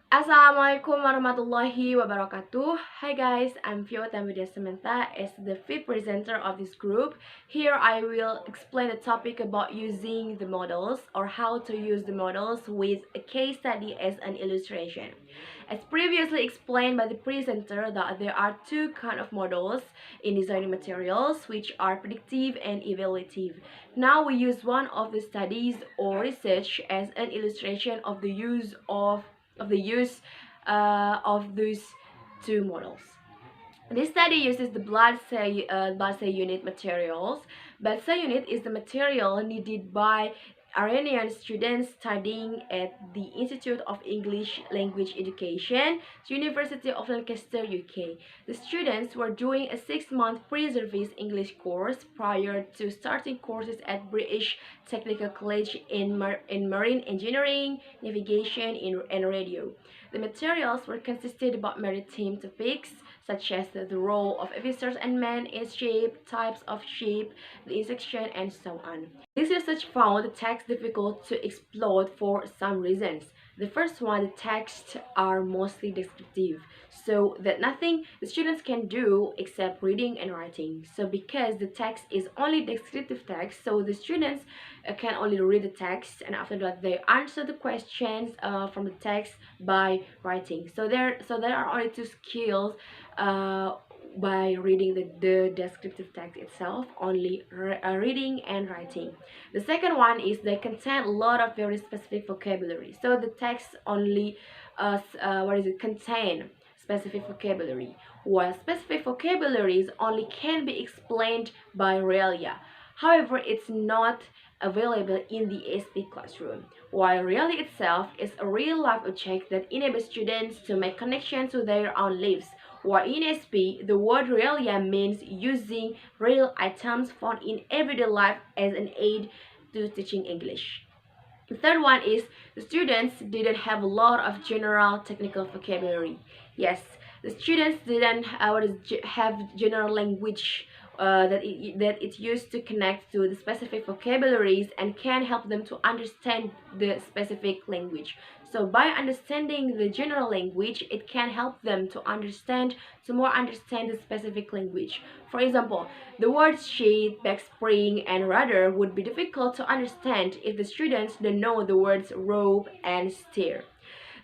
Assalamualaikum warahmatullahi wabarakatuh. Hi guys, I'm Utami Widyassamantha as the fifth presenter of this group. Here I will explain the topic about using the models or how to use the models with a case study as an illustration. As previously explained by the presenter that there are two kind of models in designing materials which are predictive and evaluative. Now we use one of the studies or research as an illustration of the use of those two models. This study uses the blood cell unit materials. Blood cell unit is the material needed by Iranian students studying at the Institute of English Language Education, University of Lancaster, UK. The students were doing a 6-month pre-service English course prior to starting courses at British Technical College in Marine Engineering, Navigation, and Radio. The materials were consisted about maritime topics such as the role of officers and men in ship, types of ship, the intersection, and so on. This research found the text difficult to explode for some reasons. The first one, the texts are mostly descriptive, so that nothing the students can do except reading and writing. So because the text is only descriptive text, so the students can only read the text, and after that they answer the questions from the text by writing. So there are only two skills uh, by reading the descriptive text itself, only reading and writing. The second one is they contain a lot of very specific vocabulary. So the text only contain specific vocabulary, while specific vocabularies only can be explained by realia. However, it's not available in the SP classroom, while realia itself is a real-life object that enables students to make connections to their own lives. While in SP, the word realia means using real items found in everyday life as an aid to teaching English. The third one is the students didn't have a lot of general technical vocabulary. Yes, the students didn't have general language that it's used to connect to the specific vocabularies and can help them to understand the specific language. So by understanding the general language, it can help them to more understand the specific language. For example, the words sheet, backspring, and rudder would be difficult to understand if the students don't know the words rope and steer.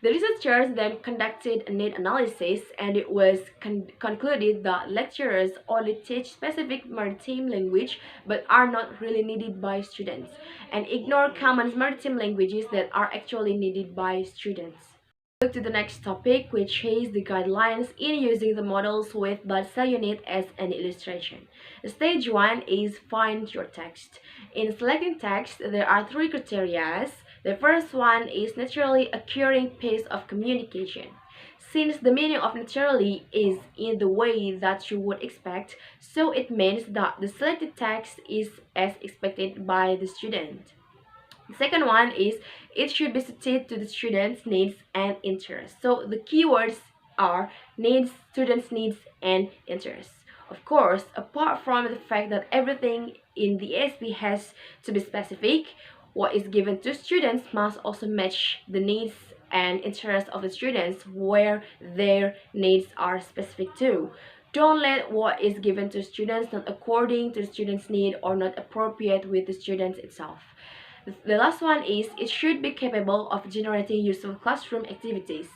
The researchers then conducted a need analysis, and it was concluded that lecturers only teach specific maritime language but are not really needed by students, and ignore common maritime languages that are actually needed by students. Look to the next topic, which is the guidelines in using the models with blood cell unit as an illustration. Stage 1 is find your text. In selecting text, there are three criteria. The first one is naturally occurring piece of communication. Since the meaning of naturally is in the way that you would expect, so it means that the selected text is as expected by the student. The second one is it should be suited to the student's needs and interests. So the keywords are needs, students' needs, and interests. Of course, apart from the fact that everything in the ASP has to be specific, what is given to students must also match the needs and interests of the students where their needs are specific to. Don't let what is given to students not according to the student's need or not appropriate with the students itself. The last one is it should be capable of generating useful classroom activities.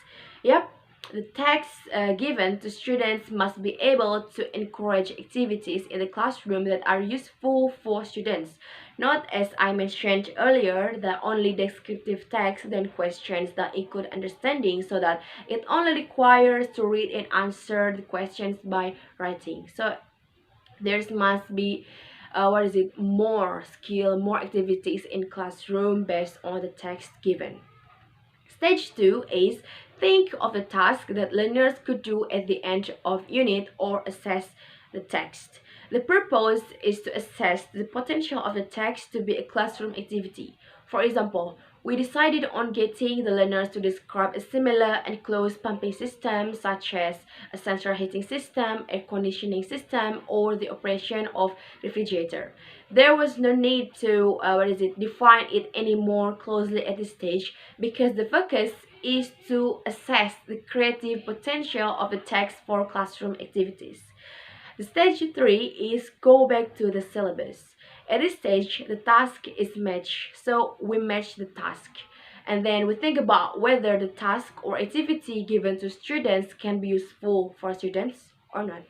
Yep, the text given to students must be able to encourage activities in the classroom that are useful for students. Not, as I mentioned earlier, that only descriptive text then questions that include understanding, so that it only requires to read and answer the questions by writing. So there must be more skill, more activities in classroom based on the text given. Stage 2 is think of the task that learners could do at the end of unit or assess the text. The purpose is to assess the potential of the text to be a classroom activity. For example, we decided on getting the learners to describe a similar enclosed pumping system such as a central heating system, air conditioning system, or the operation of refrigerator. There was no need to define it any more closely at this stage because the focus is to assess the creative potential of the text for classroom activities. The stage 3 is go back to the syllabus. At this stage, the task is matched, so we match the task. And then we think about whether the task or activity given to students can be useful for students or not.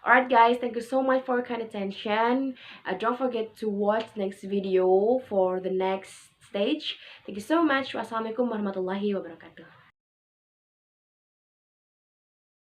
Alright guys, thank you so much for your kind attention. Don't forget to watch next video for the next stage. Thank you so much. Wassalamualaikum warahmatullahi wabarakatuh.